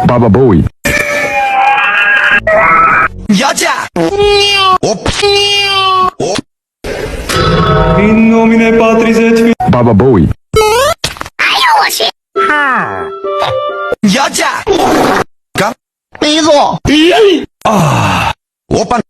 Baba Bowie. 여자. In nomine Patris et Filii. Baba Bowie. 여자.鼻子。 오빠.